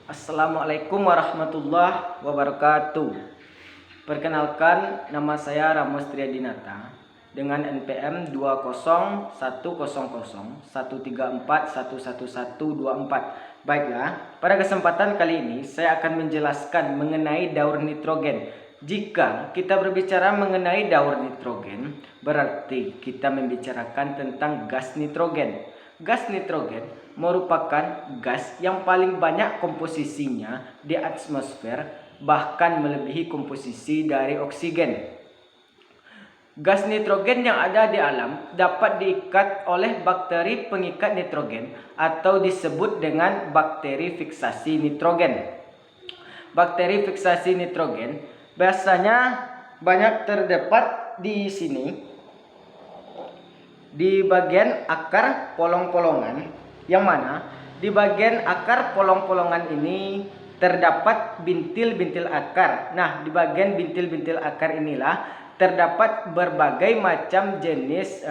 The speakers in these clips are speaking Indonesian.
Assalamualaikum warahmatullahi wabarakatuh. Perkenalkan, nama saya Ramos Triadinata dengan NPM 2010013411124. Baiklah, pada kesempatan kali ini saya akan menjelaskan mengenai daur nitrogen. Jika kita berbicara mengenai daur nitrogen, berarti kita membicarakan tentang gas nitrogen. Gas nitrogen merupakan gas yang paling banyak komposisinya di atmosfer, bahkan melebihi komposisi dari oksigen. Gas nitrogen yang ada di alam dapat diikat oleh bakteri pengikat nitrogen atau disebut dengan bakteri fiksasi nitrogen. Bakteri fiksasi nitrogen biasanya banyak terdapat di sini, di bagian akar polong-polongan, yang mana di bagian akar polong-polongan ini terdapat bintil-bintil akar. Nah, di bagian bintil-bintil akar inilah terdapat berbagai macam jenis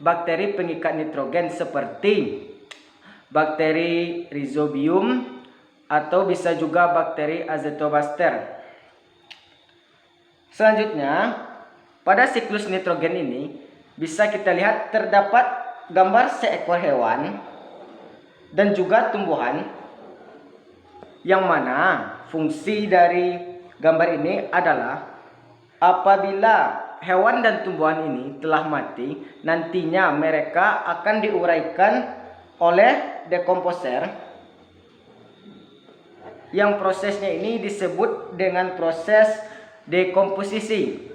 bakteri pengikat nitrogen seperti bakteri Rhizobium atau bisa juga bakteri Azotobacter. Selanjutnya, pada siklus nitrogen ini bisa kita lihat terdapat gambar seekor hewan dan juga tumbuhan, yang mana fungsi dari gambar ini adalah apabila hewan dan tumbuhan ini telah mati, nantinya mereka akan diuraikan oleh dekomposer, yang prosesnya ini disebut dengan proses dekomposisi.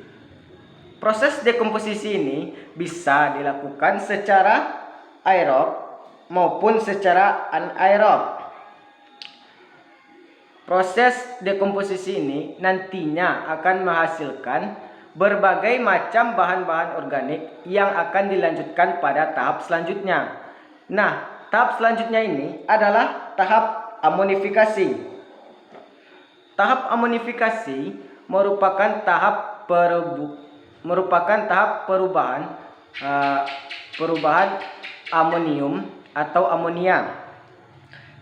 Proses dekomposisi ini bisa dilakukan secara aerob maupun secara anaerob. Proses dekomposisi ini nantinya akan menghasilkan berbagai macam bahan-bahan organik yang akan dilanjutkan pada tahap selanjutnya. Nah, tahap selanjutnya ini adalah tahap amonifikasi. Tahap amonifikasi merupakan tahap perubahan amonium atau amonia.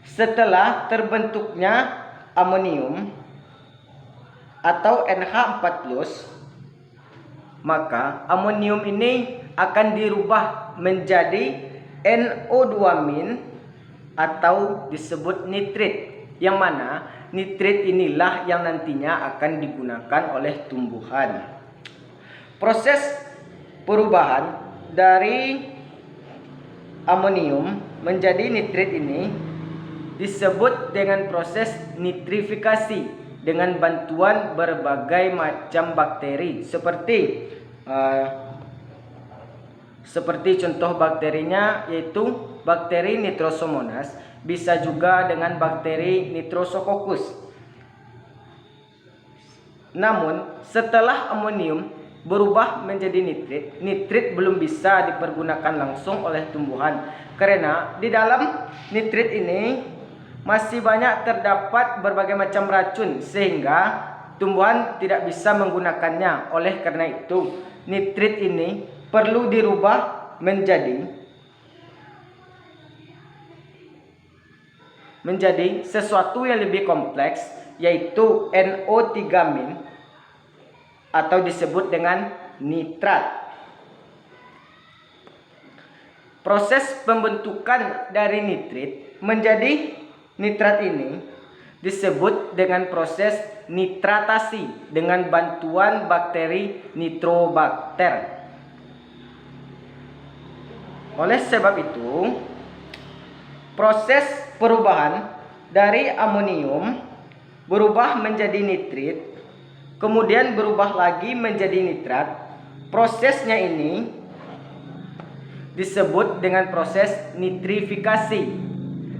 Setelah terbentuknya amonium atau NH4+, maka amonium ini akan dirubah menjadi NO2- atau disebut nitrit, yang mana nitrit inilah yang nantinya akan digunakan oleh tumbuhan. Proses perubahan dari amonium menjadi nitrit ini disebut dengan proses nitrifikasi dengan bantuan berbagai macam bakteri seperti contoh bakterinya yaitu bakteri Nitrosomonas, bisa juga dengan bakteri Nitrosococcus. Namun setelah amonium berubah menjadi nitrit, nitrit belum bisa dipergunakan langsung oleh tumbuhan karena di dalam nitrit ini masih banyak terdapat berbagai macam racun sehingga tumbuhan tidak bisa menggunakannya. Oleh karena itu, nitrit ini perlu dirubah menjadi sesuatu yang lebih kompleks, yaitu NO3- atau disebut dengan nitrat. Proses pembentukan dari nitrit menjadi nitrat ini disebut dengan proses nitratasi dengan bantuan bakteri Nitrobacter. Oleh sebab itu, proses perubahan dari amonium berubah menjadi nitrit, kemudian berubah lagi menjadi nitrat. Prosesnya ini disebut dengan proses nitrifikasi.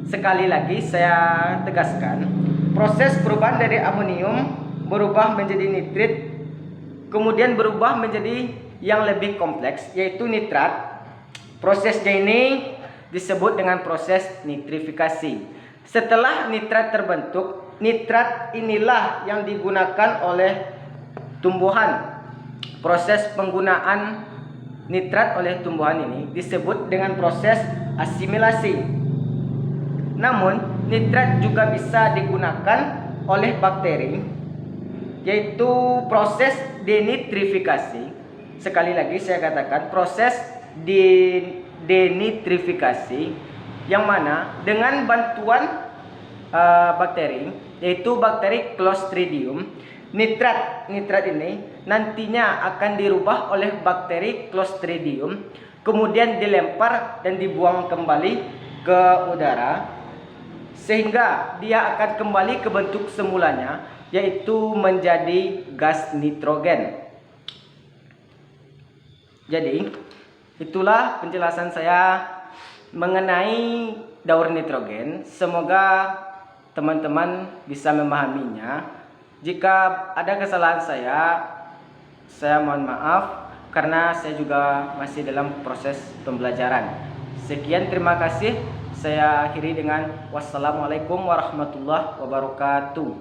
Sekali lagi saya tegaskan, proses perubahan dari amonium berubah menjadi nitrit, kemudian berubah menjadi yang lebih kompleks yaitu nitrat. Prosesnya ini disebut dengan proses nitrifikasi. Setelah nitrat terbentuk, nitrat inilah yang digunakan oleh tumbuhan. Proses penggunaan nitrat oleh tumbuhan ini disebut dengan proses asimilasi. Namun nitrat juga bisa digunakan oleh bakteri, yaitu proses denitrifikasi. Sekali lagi saya katakan proses denitrifikasi, yang mana dengan bantuan bakteri, yaitu bakteri Clostridium, nitrat ini nantinya akan dirubah oleh bakteri Clostridium, kemudian dilempar dan dibuang kembali ke udara, sehingga dia akan kembali ke bentuk semulanya, yaitu menjadi gas nitrogen. Jadi itulah penjelasan saya mengenai daur nitrogen. Semoga teman-teman bisa memahaminya. Jika ada kesalahan saya mohon maaf, karena saya juga masih dalam proses pembelajaran. Sekian, terima kasih. Saya akhiri dengan wassalamualaikum warahmatullahi wabarakatuh.